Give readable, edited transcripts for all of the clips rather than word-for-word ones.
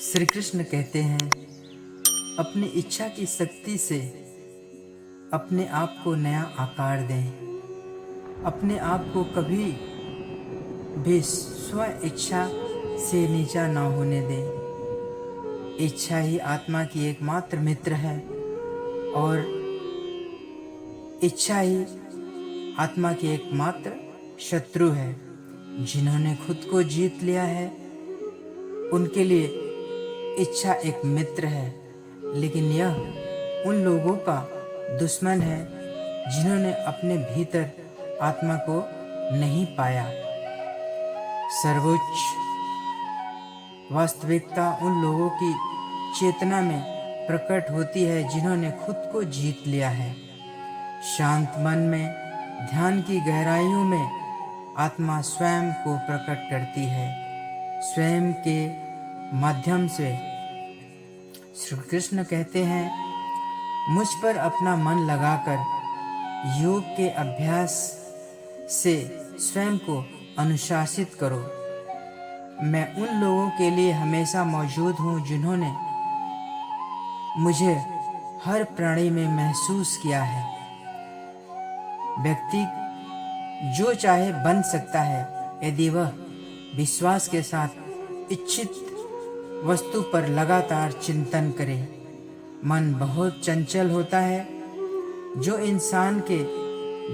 श्री कृष्ण कहते हैं, अपनी इच्छा की शक्ति से अपने आप को नया आकार दें। अपने आप को कभी भी स्व इच्छा से नीचा ना होने दें। इच्छा ही आत्मा की एकमात्र मित्र है और इच्छा ही आत्मा की एकमात्र शत्रु है। जिन्होंने खुद को जीत लिया है उनके लिए इच्छा एक मित्र है, लेकिन यह उन लोगों का दुश्मन है जिन्होंने अपने भीतर आत्मा को नहीं पाया। सर्वोच्च वास्तविकता उन लोगों की चेतना में प्रकट होती है जिन्होंने खुद को जीत लिया है। शांत मन में ध्यान की गहराइयों में आत्मा स्वयं को प्रकट करती है। स्वयं के माध्यम से श्री कृष्ण कहते हैं, मुझ पर अपना मन लगाकर योग के अभ्यास से स्वयं को अनुशासित करो। मैं उन लोगों के लिए हमेशा मौजूद हूँ जिन्होंने मुझे हर प्राणी में महसूस किया है। व्यक्ति जो चाहे बन सकता है यदि वह विश्वास के साथ इच्छित वस्तु पर लगातार चिंतन करे। मन बहुत चंचल होता है जो इंसान के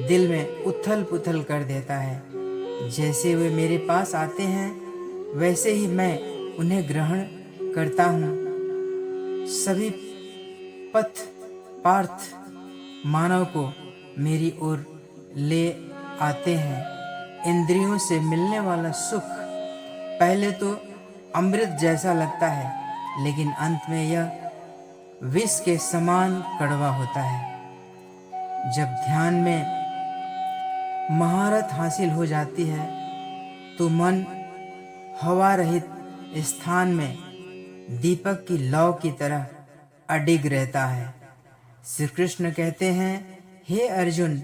दिल में उथल पुथल कर देता है। जैसे वे मेरे पास आते हैं वैसे ही मैं उन्हें ग्रहण करता हूँ। सभी पथ पार्थ मानव को मेरी ओर ले आते हैं। इंद्रियों से मिलने वाला सुख पहले तो अमृत जैसा लगता है, लेकिन अंत में यह विष के समान कड़वा होता है। जब ध्यान में महारत हासिल हो जाती है तो मन हवा रहित स्थान में दीपक की लौ की तरह अडिग रहता है। श्री कृष्ण कहते हैं, हे अर्जुन,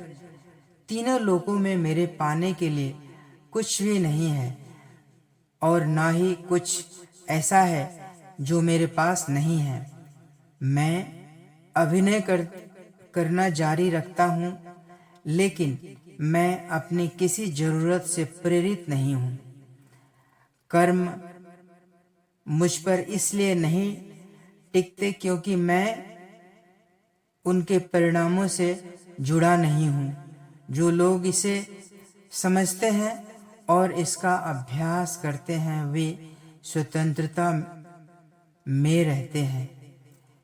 तीनों लोकों में मेरे पाने के लिए कुछ भी नहीं है और ना ही कुछ ऐसा है जो मेरे पास नहीं है। मैं अभिनय करना जारी रखता हूँ, लेकिन मैं अपनी किसी जरूरत से प्रेरित नहीं हूँ। कर्म मुझ पर इसलिए नहीं टिकते क्योंकि मैं उनके परिणामों से जुड़ा नहीं हूँ। जो लोग इसे समझते हैं और इसका अभ्यास करते हैं वे स्वतंत्रता में रहते हैं।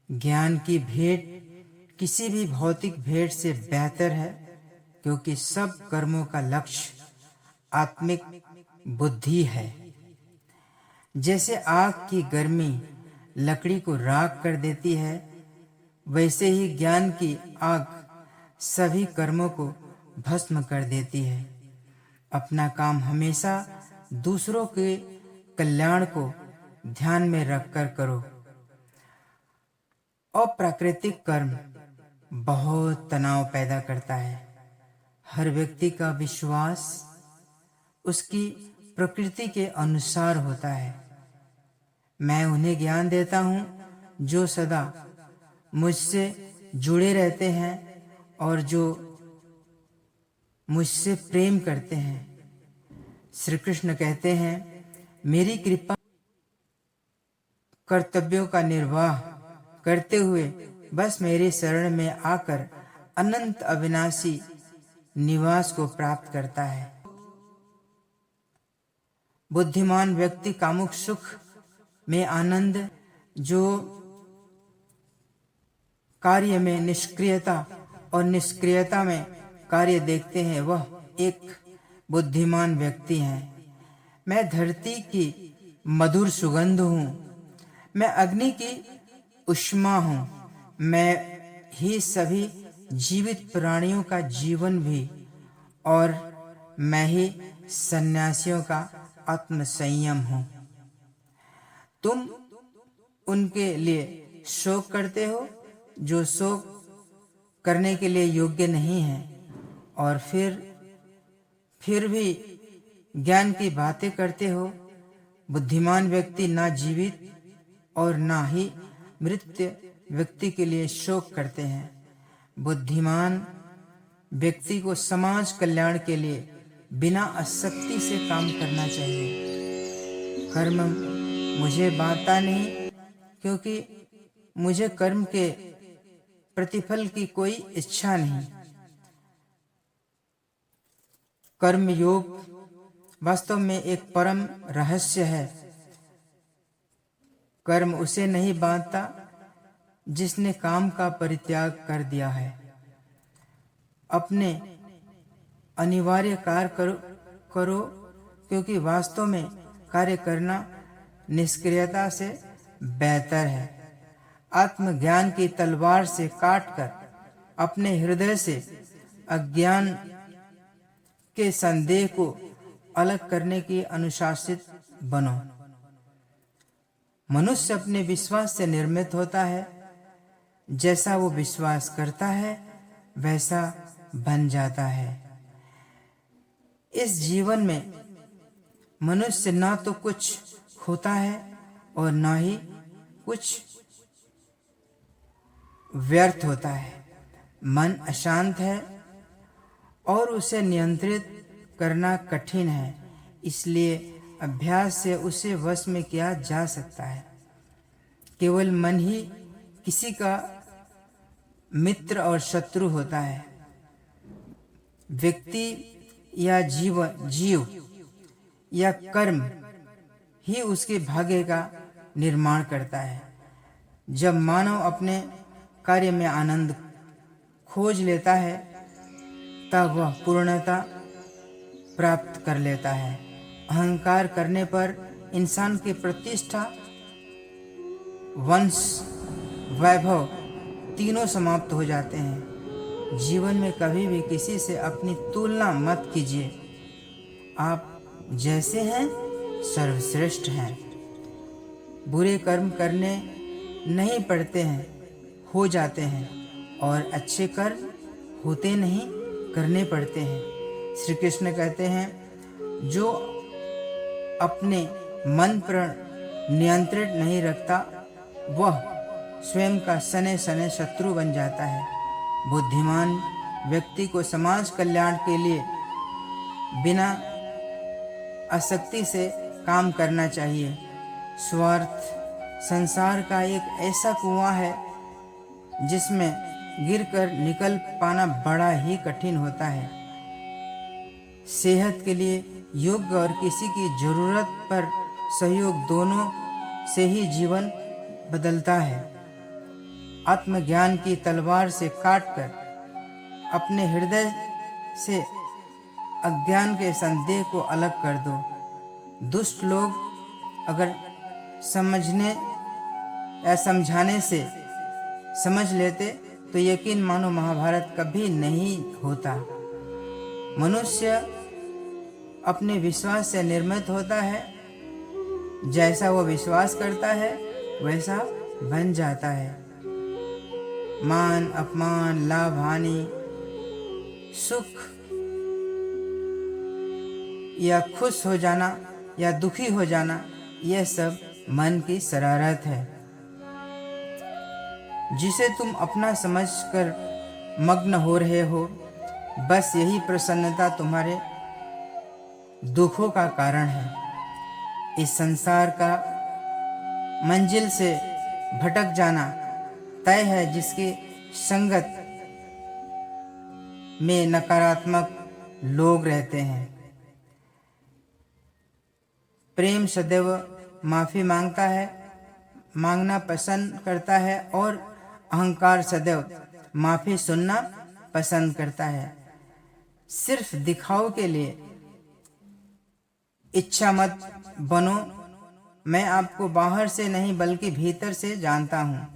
ज्ञान की भेंट किसी भी भौतिक भेंट से बेहतर है क्योंकि सब कर्मों का लक्ष्य आत्मिक बुद्धि है। जैसे आग की गर्मी लकड़ी को राख कर देती है, वैसे ही ज्ञान की आग सभी कर्मों को भस्म कर देती है। अपना काम हमेशा दूसरों के कल्याण को ध्यान में रखकर करो। अप्राकृतिक कर्म बहुत तनाव पैदा करता है। हर व्यक्ति का विश्वास उसकी प्रकृति के अनुसार होता है। मैं उन्हें ज्ञान देता हूँ जो सदा मुझसे जुड़े रहते हैं और जो मुझसे प्रेम करते हैं। श्री कृष्ण कहते हैं, मेरी कृपा कर्तव्यों का निर्वाह करते हुए बस मेरे शरण में आकर अनंत अविनाशी निवास को प्राप्त करता है। बुद्धिमान व्यक्ति कामुक सुख में आनंद, जो कार्य में निष्क्रियता और निष्क्रियता में कार्य देखते हैं, वह एक बुद्धिमान व्यक्ति है। मैं धरती की मधुर सुगंध हूँ, मैं अग्नि की उष्मा हूँ, मैं ही सभी जीवित प्राणियों का जीवन भी, और मैं ही सन्यासियों का आत्मसंयम हूँ। तुम उनके लिए शोक करते हो जो शोक करने के लिए योग्य नहीं है, और फिर भी ज्ञान की बातें करते हो। बुद्धिमान व्यक्ति ना जीवित और ना ही मृत व्यक्ति के लिए शोक करते हैं। बुद्धिमान व्यक्ति को समाज कल्याण के लिए बिना आसक्ति से काम करना चाहिए। कर्म मुझे बांधता नहीं, क्योंकि मुझे कर्म के प्रतिफल की कोई इच्छा नहीं। कर्म योग वास्तव में एक परम रहस्य है। कर्म उसे नहीं बांधता जिसने काम का परित्याग कर दिया है। अपने अनिवार्य कार्य करो, क्योंकि वास्तव में कार्य करना निष्क्रियता से बेहतर है। आत्मज्ञान की तलवार से काटकर अपने हृदय से अज्ञान के संदेह को अलग करने की अनुशासित बनो। मनुष्य अपने विश्वास से निर्मित होता है। जैसा वो विश्वास करता है वैसा बन जाता है। इस जीवन में मनुष्य ना तो कुछ खोता है और ना ही कुछ व्यर्थ होता है। मन अशांत है और उसे नियंत्रित करना कठिन है, इसलिए अभ्यास से उसे वश में किया जा सकता है। केवल मन ही किसी का मित्र और शत्रु होता है। व्यक्ति या जीव या कर्म ही उसके भाग्य का निर्माण करता है। जब मानव अपने कार्य में आनंद खोज लेता है तब वह पूर्णता प्राप्त कर लेता है। अहंकार करने पर इंसान की प्रतिष्ठा, वंश, वैभव तीनों समाप्त हो जाते हैं। जीवन में कभी भी किसी से अपनी तुलना मत कीजिए। आप जैसे हैं सर्वश्रेष्ठ हैं। बुरे कर्म करने नहीं पड़ते हैं, हो जाते हैं, और अच्छे कर्म होते नहीं, करने पड़ते हैं। श्री कृष्ण कहते हैं, जो अपने मन पर नियंत्रण नहीं रखता वह स्वयं का सने सने शत्रु बन जाता है। बुद्धिमान व्यक्ति को समाज कल्याण के लिए बिना आसक्ति से काम करना चाहिए। स्वार्थ संसार का एक ऐसा कुआं है जिसमें गिरकर निकल पाना बड़ा ही कठिन होता है। सेहत के लिए योग्य और किसी की जरूरत पर सहयोग दोनों से ही जीवन बदलता है। आत्मज्ञान की तलवार से काटकर अपने हृदय से अज्ञान के संदेह को अलग कर दो। दुष्ट लोग अगर समझने या समझाने से समझ लेते तो यकीन मानो महाभारत कभी नहीं होता। मनुष्य अपने विश्वास से निर्मित होता है। जैसा वो विश्वास करता है वैसा बन जाता है। मान अपमान, लाभ हानि, सुख या खुश हो जाना या दुखी हो जाना, यह सब मन की शरारत है जिसे तुम अपना समझकर मग्न हो रहे हो। बस यही प्रसन्नता तुम्हारे दुखों का कारण है। इस संसार का मंजिल से भटक जाना तय है जिसकी संगत में नकारात्मक लोग रहते हैं। प्रेम सदैव माफी मांगना पसंद करता है और अहंकार सदैव माफी सुनना पसंद करता है। सिर्फ दिखाव के लिए इच्छा मत बनो। मैं आपको बाहर से नहीं बल्कि भीतर से जानता हूँ।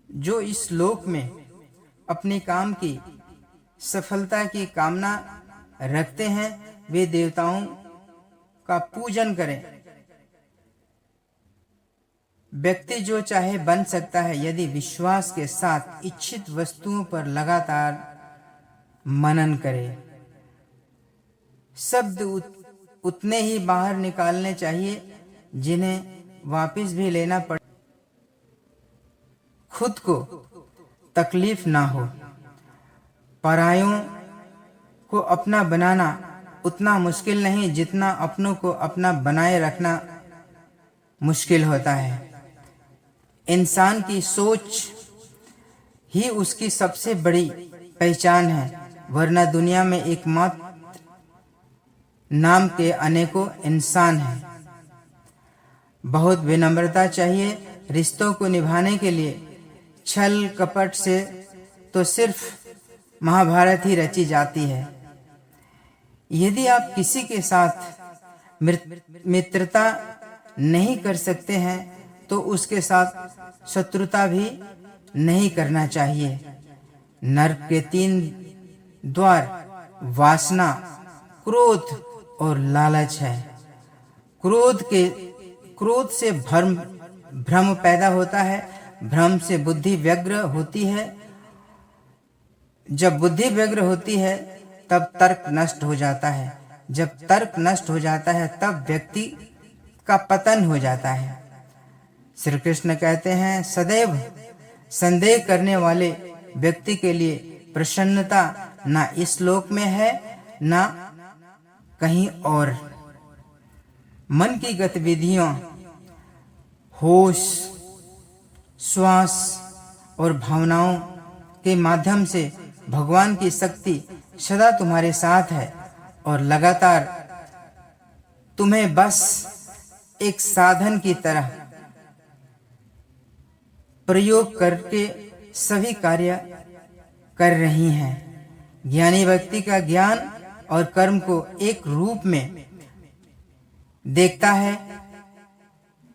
जो इस लोक में अपने काम की सफलता की कामना रखते हैं वे देवताओं का पूजन करें। व्यक्ति जो चाहे बन सकता है यदि विश्वास के साथ इच्छित वस्तुओं पर लगातार मनन करे। शब्द उतने ही बाहर निकालने चाहिए जिन्हें वापस भी लेना पड़े, खुद को तकलीफ ना हो। परायों को अपना बनाना उतना मुश्किल नहीं जितना अपनों को अपना बनाए रखना मुश्किल होता है। इंसान की सोच ही उसकी सबसे बड़ी पहचान है, वरना दुनिया में एकमात्र नाम के अनेकों इंसान हैं। बहुत विनम्रता चाहिए रिश्तों को निभाने के लिए। छल कपट से तो सिर्फ महाभारत ही रची जाती है। यदि आप किसी के साथ मित्रता नहीं कर सकते हैं तो उसके साथ शत्रुता भी नहीं करना चाहिए। नरक के 3 द्वार वासना, क्रोध और लालच है। क्रोध से भ्रम पैदा होता है, भ्रम से बुद्धि व्यग्र होती है। जब बुद्धि व्यग्र होती है तब तर्क नष्ट हो जाता है। जब तर्क नष्ट हो जाता है तब व्यक्ति का पतन हो जाता है। श्री कृष्ण कहते हैं, सदैव संदेह करने वाले व्यक्ति के लिए प्रसन्नता ना इस लोक में है ना कहीं और। मन की गतिविधियों, होश, श्वास और भावनाओं के माध्यम से भगवान की शक्ति सदा तुम्हारे साथ है और लगातार तुम्हें बस एक साधन की तरह प्रयोग करके सभी कार्य कर रही हैं। ज्ञानी व्यक्ति का ज्ञान और कर्म को एक रूप में देखता है,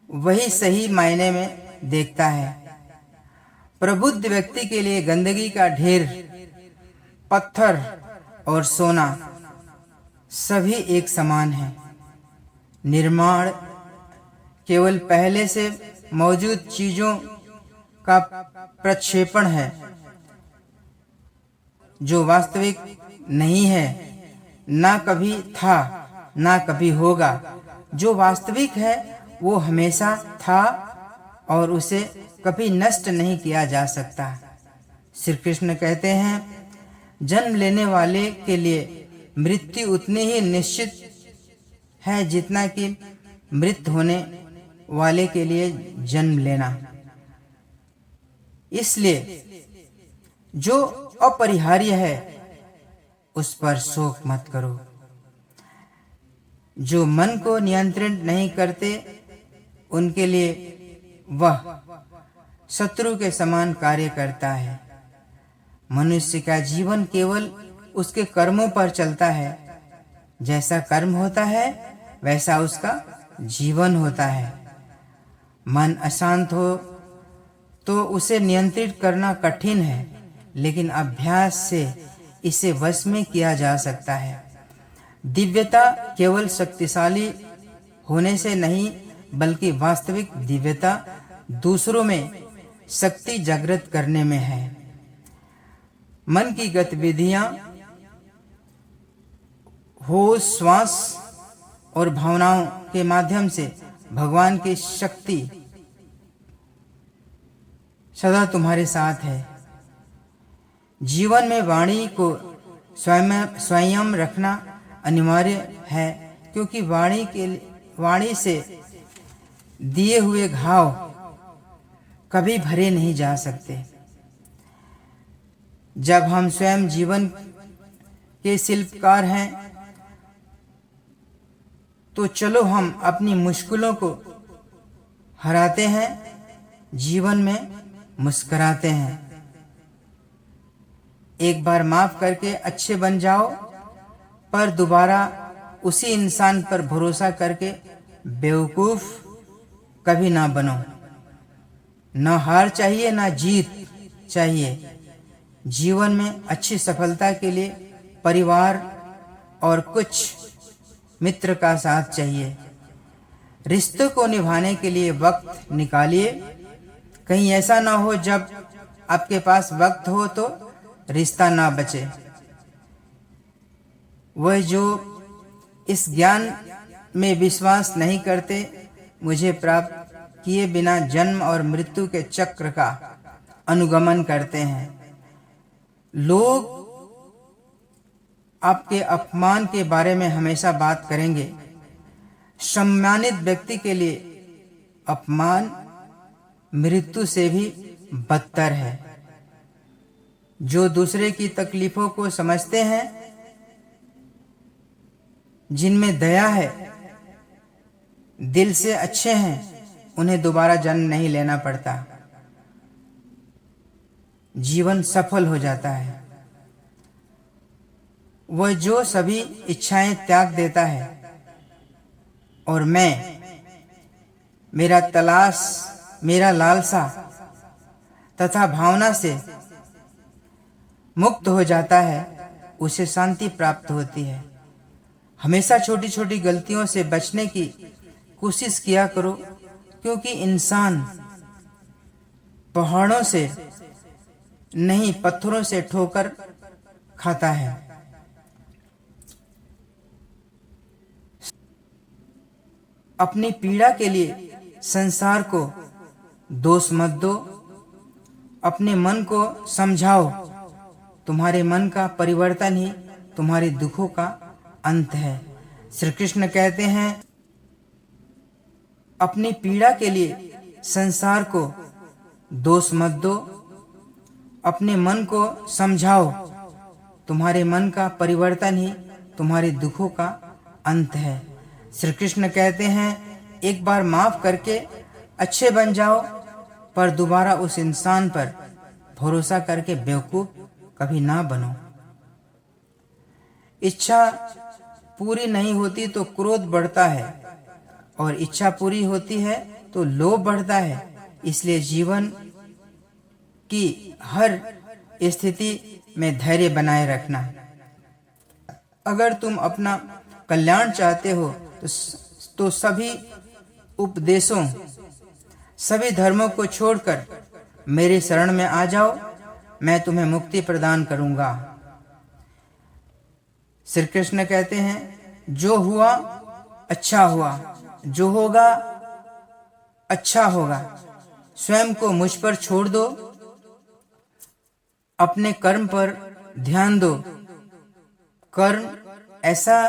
वही सही मायने में देखता है। प्रबुद्ध व्यक्ति के लिए गंदगी का ढेर, पत्थर और सोना सभी एक समान है। निर्माण केवल पहले से मौजूद चीजों का प्रक्षेपण है जो वास्तविक नहीं है, ना कभी था ना कभी होगा। जो वास्तविक है वो हमेशा था और उसे कभी नष्ट नहीं किया जा सकता। श्री कृष्ण कहते हैं, जन्म लेने वाले के लिए मृत्यु उतनी ही निश्चित है जितना कि मृत होने वाले के लिए जन्म लेना। इसलिए जो अपरिहार्य है उस पर शोक मत करो। जो मन को नियंत्रित नहीं करते उनके लिए वह शत्रु के समान कार्य करता है। मनुष्य का जीवन केवल उसके कर्मों पर चलता है। जैसा कर्म होता है वैसा उसका जीवन होता है। मन अशांत हो तो उसे नियंत्रित करना कठिन है, लेकिन अभ्यास से इसे वश में किया जा सकता है। दिव्यता केवल शक्तिशाली होने से नहीं, बल्कि वास्तविक दिव्यता दूसरों में शक्ति जागृत करने में है। मन की गतिविधियां, होश, श्वास और भावनाओं के माध्यम से भगवान की शक्ति सदा तुम्हारे साथ है। जीवन में वाणी को संयम रखना अनिवार्य है, क्योंकि वाणी से दिए हुए घाव कभी भरे नहीं जा सकते। जब हम स्वयं जीवन के शिल्पकार हैं तो चलो हम अपनी मुश्किलों को हराते हैं, जीवन में मुस्कुराते हैं। एक बार माफ करके अच्छे बन जाओ, पर दोबारा उसी इंसान पर भरोसा करके बेवकूफ कभी ना बनो। न हार चाहिए ना जीत चाहिए। जीवन में अच्छी सफलता के लिए परिवार और कुछ मित्र का साथ चाहिए। रिश्तों को निभाने के लिए वक्त निकालिए। कहीं ऐसा ना हो जब आपके पास वक्त हो तो रिश्ता ना बचे। वह जो इस ज्ञान में विश्वास नहीं करते मुझे प्राप्त किए बिना जन्म और मृत्यु के चक्र का अनुगमन करते हैं। लोग आपके अपमान के बारे में हमेशा बात करेंगे। सम्मानित व्यक्ति के लिए अपमान मृत्यु से भी बदतर है। जो दूसरे की तकलीफों को समझते हैं, जिनमें दया है, दिल से अच्छे हैं, उन्हें दोबारा जन्म नहीं लेना पड़ता, जीवन सफल हो जाता है। वह जो सभी इच्छाएं त्याग देता है और मेरा लालसा तथा भावना से मुक्त हो जाता है, उसे शांति प्राप्त होती है। हमेशा छोटी छोटी गलतियों से बचने की कोशिश किया करो, क्योंकि इंसान पहाड़ों से नहीं पत्थरों से ठोकर खाता है। अपनी पीड़ा के लिए संसार को दोष मत दो, अपने मन को समझाओ। तुम्हारे मन का परिवर्तन ही तुम्हारे दुखों का अंत है। श्री कृष्ण कहते हैं, अपनी पीड़ा के लिए संसार को दोष मत दो, अपने मन को समझाओ। तुम्हारे मन का परिवर्तन ही तुम्हारे दुखों का अंत है। श्री कृष्ण कहते हैं, एक बार माफ करके अच्छे बन जाओ, पर दोबारा उस इंसान पर भरोसा करके बेवकूफ कभी ना बनो। इच्छा पूरी नहीं होती तो क्रोध बढ़ता है, और इच्छा पूरी होती है तो लोभ बढ़ता है। इसलिए जीवन की हर स्थिति में धैर्य बनाए रखना। अगर तुम अपना कल्याण चाहते हो तो सभी उपदेशों, सभी धर्मों को छोड़कर मेरे शरण में आ जाओ, मैं तुम्हें मुक्ति प्रदान करूंगा। श्री कृष्ण कहते हैं, जो हुआ अच्छा हुआ, जो होगा अच्छा होगा। स्वयं को मुझ पर छोड़ दो, अपने कर्म पर ध्यान दो। कर्म ऐसा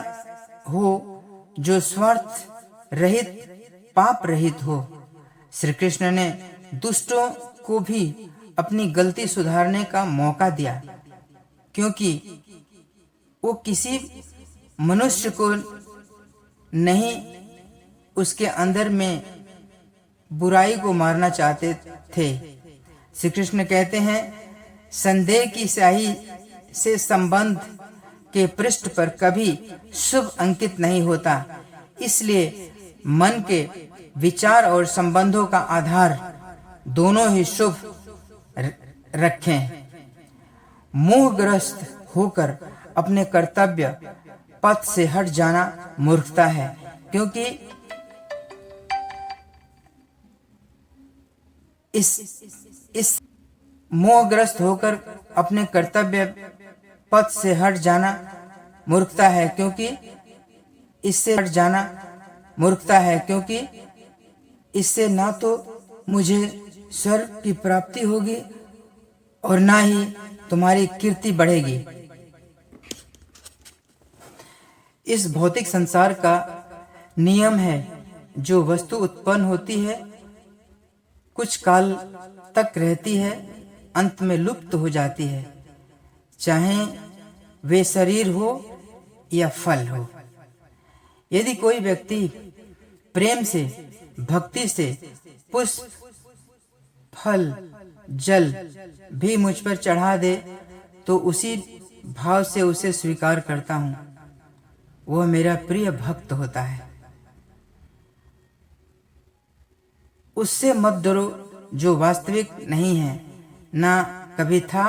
हो जो स्वार्थ रहित, पाप रहित हो। श्री कृष्ण ने दुष्टों को भी अपनी गलती सुधारने का मौका दिया, क्योंकि वो किसी मनुष्य को नहीं उसके अंदर में बुराई को मारना चाहते थे। श्री कृष्ण कहते हैं, संदेह की स्याही से संबंध के पृष्ठ पर कभी शुभ अंकित नहीं होता। इसलिए मन के विचार और संबंधों का आधार दोनों ही शुभ रखें। मोहग्रस्त होकर अपने कर्तव्य पथ से हट जाना मूर्खता है, क्योंकि इस मोहग्रस्त होकर अपने कर्तव्य पथ से हट जाना मूर्खता है, क्योंकि इससे ना तो मुझे स्वर्ग की प्राप्ति होगी और ना ही तुम्हारी कीर्ति बढ़ेगी। इस भौतिक संसार का नियम है, जो वस्तु उत्पन्न होती है, कुछ काल तक रहती है, अंत में लुप्त हो जाती है, चाहे वे शरीर हो या फल हो। यदि कोई व्यक्ति प्रेम से, भक्ति से पुष्प, फल, जल भी मुझ पर चढ़ा दे, तो उसी भाव से उसे स्वीकार करता हूँ। वह मेरा प्रिय भक्त होता है। उससे मत डरो जो वास्तविक नहीं है, ना कभी था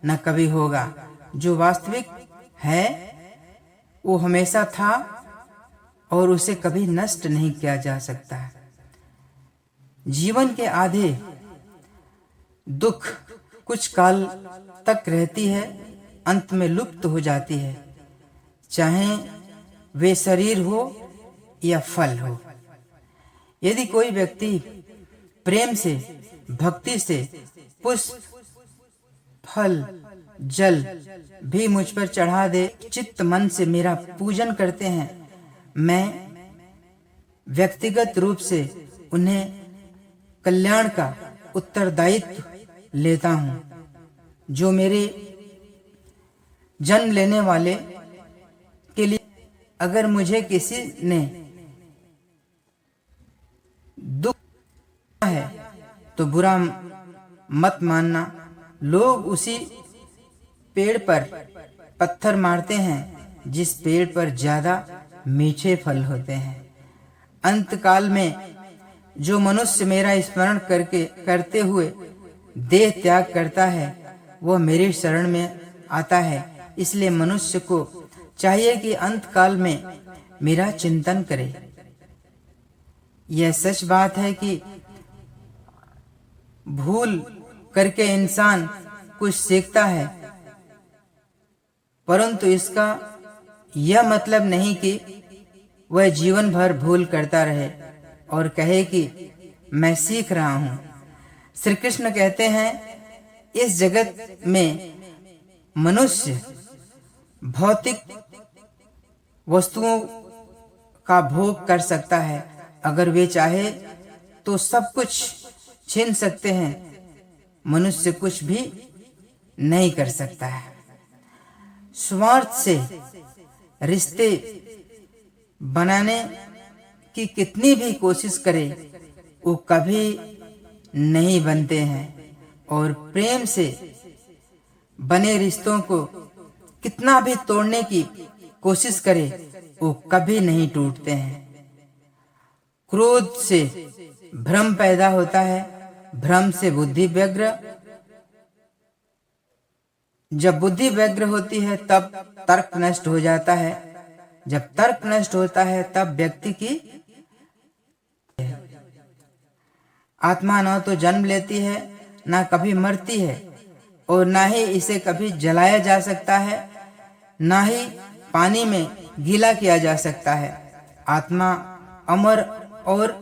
ना कभी होगा। जो वास्तविक है वो हमेशा था और उसे कभी नष्ट नहीं किया जा सकता। जीवन के आधे दुख कुछ काल तक रहती है, अंत में लुप्त हो जाती है, चाहे वे शरीर हो या फल हो। यदि कोई व्यक्ति प्रेम से, भक्ति से पुष्प, फल, जल भी मुझ पर चढ़ा दे, चित्त मन से मेरा पूजन करते हैं, मैं व्यक्तिगत रूप से उन्हें कल्याण का उत्तरदायित्व लेता हूँ। जो मेरे जन्म लेने वाले के लिए अगर मुझे किसी ने दुख है तो बुरा मत मानना। लोग उसी पेड़ पर पत्थर मारते हैं जिस पेड़ पर ज्यादा मीठे फल होते हैं। अंतकाल में जो मनुष्य मेरा स्मरण करते हुए देह त्याग करता है वह मेरी शरण में आता है। इसलिए मनुष्य को चाहिए कि अंतकाल में मेरा चिंतन करे। यह सच बात है कि भूल करके इंसान कुछ सीखता है, परंतु इसका यह मतलब नहीं कि वह जीवन भर भूल करता रहे और कहे कि मैं सीख रहा हूं। श्री कृष्ण कहते हैं, इस जगत में मनुष्य भौतिक वस्तुओं का भोग कर सकता है। अगर वे चाहे तो सब कुछ छीन सकते हैं, मनुष्य कुछ भी नहीं कर सकता है। स्वार्थ से रिश्ते बनाने की कितनी भी कोशिश करे वो कभी नहीं बनते हैं, और प्रेम से बने रिश्तों को कितना भी तोड़ने की कोशिश करे वो कभी नहीं टूटते हैं। क्रोध से भ्रम पैदा होता है, भ्रम से बुद्धि व्यग्र, जब बुद्धि व्यग्र होती है तब तर्क नष्ट हो जाता है, जब तर्क नष्ट होता है तब व्यक्ति की आत्मा न तो जन्म लेती है, ना कभी मरती है, और ना ही इसे कभी जलाया जा सकता है, ना ही पानी में गीला किया जा सकता है। आत्मा अमर और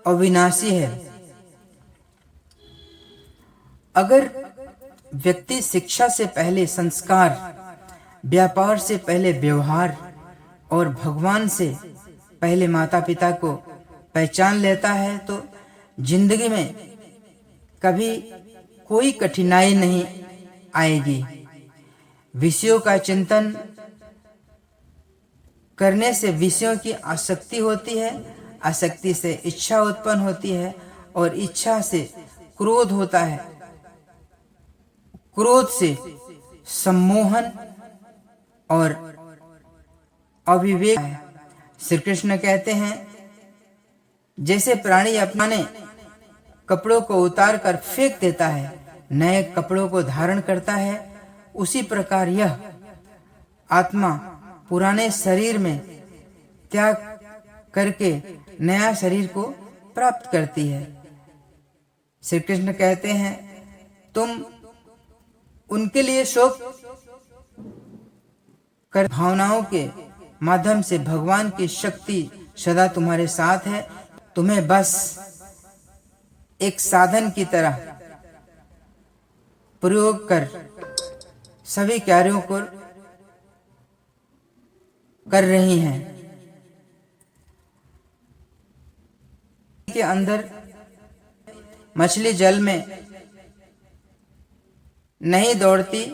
अविनाशी है। अगर व्यक्ति शिक्षा से पहले संस्कार, व्यापार से पहले व्यवहार और भगवान से पहले माता पिता को पहचान लेता है तो जिंदगी में कभी कोई कठिनाई नहीं आएगी। विषयों का चिंतन करने से विषयों की आसक्ति होती है, आसक्ति से इच्छा उत्पन्न होती है, और इच्छा से क्रोध होता है, क्रोध से सम्मोहन और अविवेक है। श्री कृष्ण कहते हैं, जैसे प्राणी अपने कपड़ों को उतार कर फेंक देता है, नए कपड़ों को धारण करता है, उसी प्रकार यह आत्मा पुराने शरीर में त्याग करके नया शरीर को प्राप्त करती है। श्री कृष्ण कहते हैं, तुम उनके लिए शोक कर भावनाओं के माध्यम से भगवान की शक्ति सदा तुम्हारे साथ है। तुम्हें बस एक साधन की तरह प्रयोग कर सभी कार्यों को कर रही हैं। के अंदर मछली जल में नहीं दौड़ती।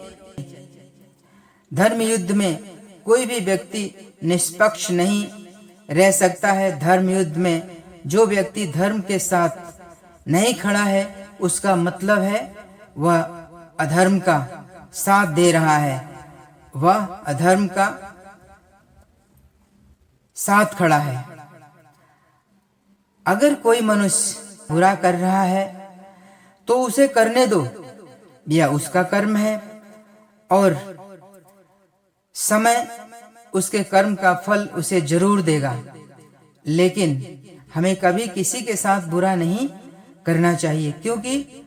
धर्म युद्ध में कोई भी व्यक्ति निष्पक्ष नहीं रह सकता है। धर्म युद्ध में जो व्यक्ति धर्म के साथ नहीं खड़ा है उसका मतलब है वह अधर्म का साथ दे रहा है, वह अधर्म का साथ खड़ा है। अगर कोई मनुष्य बुरा कर रहा है तो उसे करने दो, यह उसका कर्म है और समय उसके कर्म का फल उसे जरूर देगा। लेकिन हमें कभी किसी के साथ बुरा नहीं करना चाहिए, क्योंकि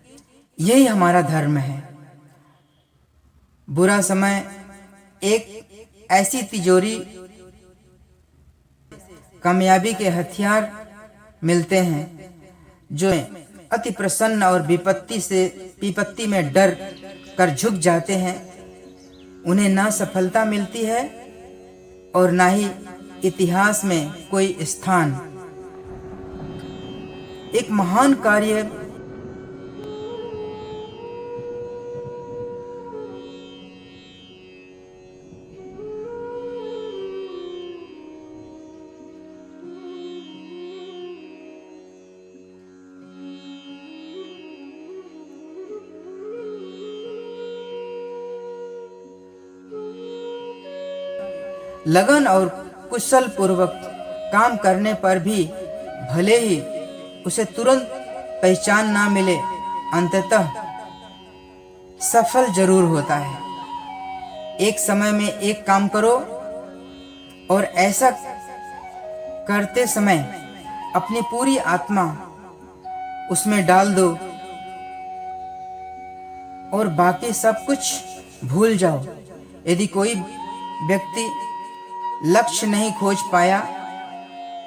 यही हमारा धर्म है। बुरा समय एक ऐसी तिजोरी कामयाबी के हथियार मिलते हैं जो अति प्रसन्न और विपत्ति में डर कर झुक जाते हैं, उन्हें ना सफलता मिलती है और ना ही इतिहास में कोई स्थान। एक महान कार्य लगन और कुशल पूर्वक काम करने पर भी भले ही उसे तुरंत पहचान ना मिले, अंततः सफल जरूर होता है। एक समय में एक काम करो और ऐसा करते समय अपनी पूरी आत्मा उसमें डाल दो और बाकी सब कुछ भूल जाओ। यदि कोई व्यक्ति लक्ष्य नहीं खोज पाया,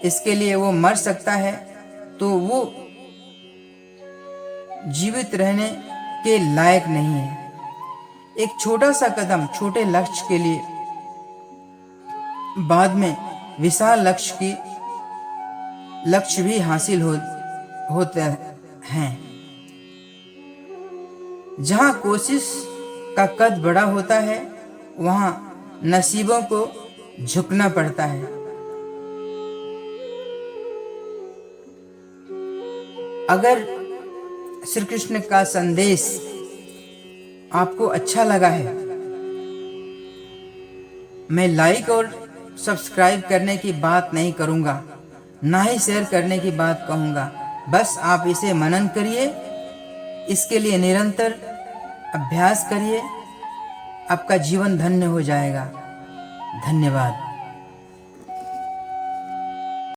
इसके लिए वो मर सकता है, तो वो जीवित रहने के लायक नहीं है। एक छोटा सा कदम छोटे लक्ष्य के लिए, बाद में विशाल लक्ष्य भी हासिल होते हैं। जहां कोशिश का कद बड़ा होता है, वहां नसीबों को झुकना पड़ता है। अगर श्री कृष्ण का संदेश आपको अच्छा लगा है, मैं लाइक और सब्सक्राइब करने की बात नहीं करूंगा, ना ही शेयर करने की बात कहूंगा। बस आप इसे मनन करिए, इसके लिए निरंतर अभ्यास करिए, आपका जीवन धन्य हो जाएगा। धन्यवाद।